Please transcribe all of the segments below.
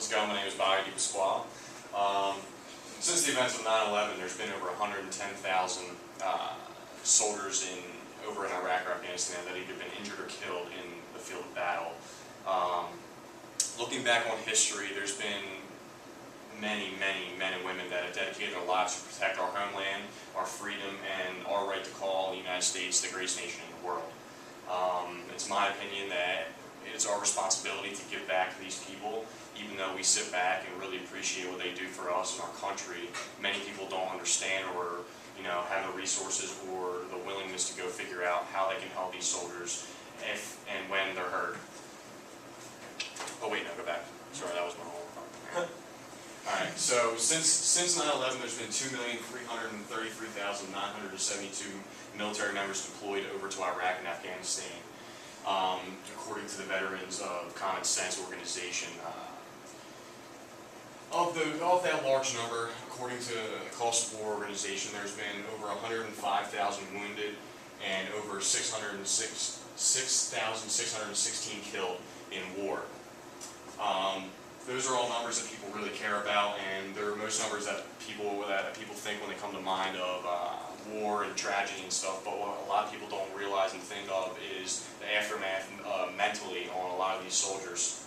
How's it going? My name is VID01618. Since the events of 9/11, there's been over 110,000 soldiers over in Iraq or Afghanistan that have either been injured or killed in the field of battle. Looking back on history, there's been many men and women that have dedicated their lives to protect our homeland, our freedom, and our right to call the United States the greatest nation in the world. It's my opinion that it's our responsibility to give back to these people, even though we sit back and really appreciate what they do for us and our country. Many people don't understand or have the resources or the willingness to go figure out how they can help these soldiers if and when they're hurt. Oh wait, no, go back. Sorry, that was my whole thought. Alright, so since 9/11, there's been 2,333,972 military members deployed over to Iraq and Afghanistan, according to the Veterans of Common Sense organization. Of that large number, according to the Cost of War organization, there's been over 105,000 wounded and over 6,616 killed in war. Those are all numbers that people really care about, and they're most numbers that people think when they come to mind of war and tragedy and stuff. But what a lot of people don't realize and think of is the aftermath mentally on a lot of these soldiers.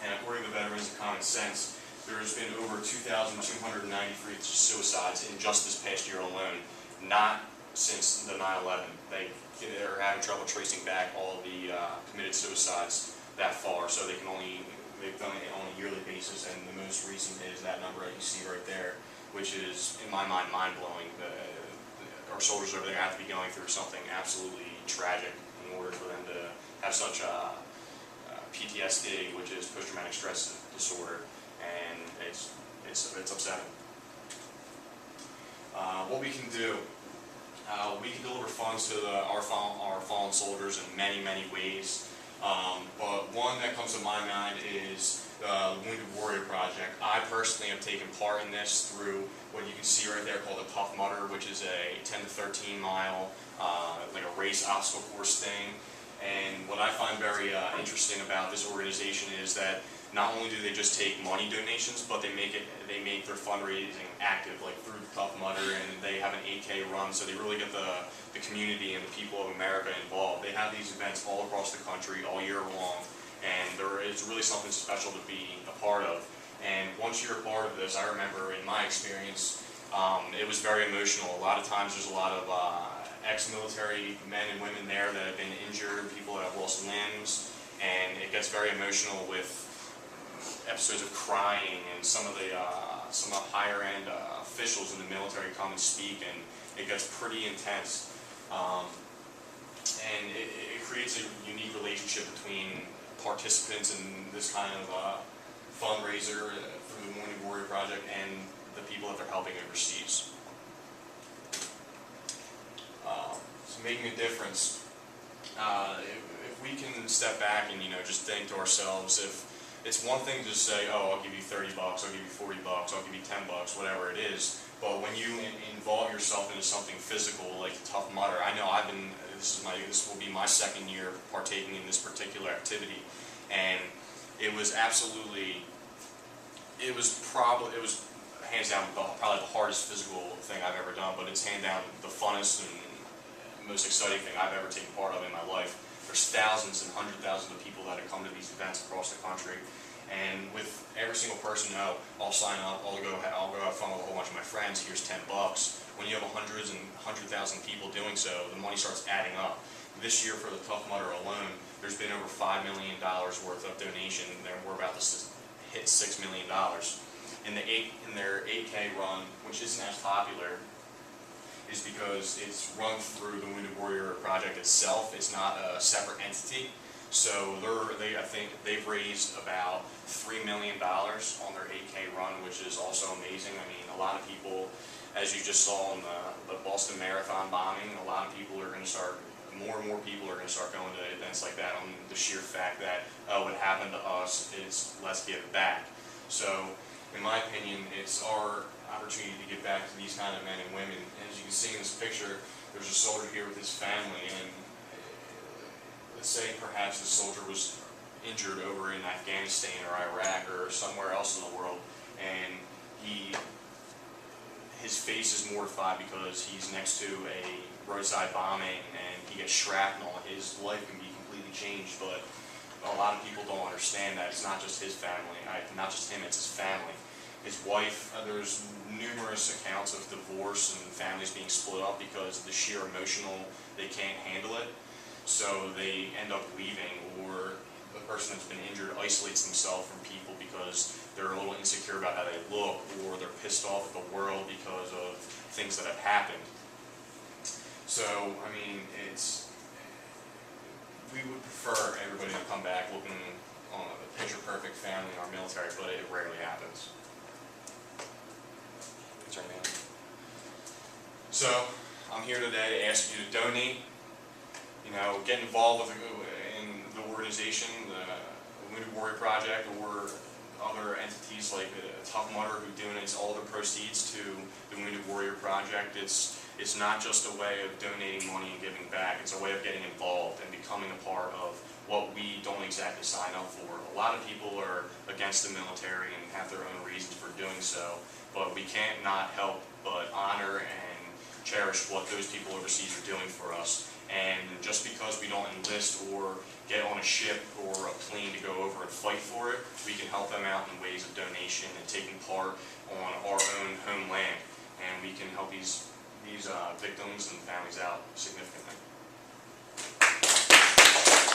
And according to Veterans of Common Sense, there's been over 2,293 suicides in just this past year alone, not since the 9/11. They're having trouble tracing back all the committed suicides that far, so they've done it on a yearly basis, and the most recent is that number that you see right there, which is, in my mind, mind-blowing. Our soldiers over there have to be going through something absolutely tragic in order for them to have such PTSD, which is post-traumatic stress disorder, and it's upsetting. What we can do, we can deliver funds to our fallen soldiers in many ways. But one that comes to my mind is the Wounded Warrior Project. I personally have taken part in this through what you can see right there called the Tough Mudder, which is a 10 to 13 mile like a race obstacle course thing. And what I find very interesting about this organization is that not only do they just take money donations, but they make their fundraising active, like through the Tough Mudder, and they have an 8K run, so they really get the community and the people of America involved. They have these events all across the country all year long, and it's really something special to be a part of. And once you're a part of this, I remember in my experience, it was very emotional. A lot of times there's a lot of ex-military men and women there that have been injured, people that have lost limbs, and it gets very emotional with episodes of crying, and some of the higher end officials in the military come and speak, and it gets pretty intense. And it creates a unique relationship between participants in this kind of fundraiser through the Wounded Warrior Project and the people that they're helping overseas. So making a difference. If we can step back and just think to ourselves, if it's one thing to say, oh, I'll give you $30, I'll give you $40, I'll give you $10, whatever it is. But when you involve yourself into something physical like the Tough Mudder, I know this will be my second year partaking in this particular activity, and it was hands down probably the hardest physical thing I've ever done, but it's hands down the funnest and most exciting thing I've ever taken part of in my life. There's thousands and hundreds of thousands of people that have come to these events across the country, and with every single person, I'll sign up, I'll go have fun with a whole bunch of my friends, here's $10. When you have hundreds and 100,000 people doing so, the money starts adding up. This year for the Tough Mudder alone, there's been over $5 million worth of donation, and we're about to hit $6 million. In their 8K run, which isn't as popular, is because it's run through the Wounded Warrior Project itself. It's not a separate entity. So I think they've raised about $3 million on their 8K run, which is also amazing. I mean, a lot of people, as you just saw in the Boston Marathon bombing, a lot of people are going to start, more and more people are going to start going to events like that on the sheer fact that, oh, what happened to us, let's give it back. So, in my opinion, it's our opportunity to get back to these kind of men and women. And as you can see in this picture, there's a soldier here with his family, and let's say perhaps the soldier was injured over in Afghanistan or Iraq or somewhere else in the world, and his face is mortified because he's next to a roadside bombing and he gets shrapnel. His life can be completely changed, but a lot of people don't understand that it's not just his family, not just him, it's his family. His wife, there's numerous accounts of divorce and families being split up because the sheer emotional, they can't handle it, so they end up leaving, or the person that's been injured isolates themselves from people because they're a little insecure about how they look, or they're pissed off at the world because of things that have happened. So, I mean, we would prefer everybody to come back looking on a picture-perfect family in our military, but it rarely happens. Turn me on. So, I'm here today to ask you to donate, get involved in the organization, the Wounded Warrior Project, or other entities like Tough Mudder, who donates all the proceeds to the Wounded Warrior Project. It's not just a way of donating money and giving back, it's a way of getting involved and becoming a part of what we don't exactly sign up for. A lot of people are against the military and have their own reasons for doing so, but we can't not help but honor and cherish what those people overseas are doing for us. And just because we don't enlist or get on a ship or a plane to go over and fight for it, we can help them out in ways of donation and taking part on our own homeland. And we can help these victims and families out significantly.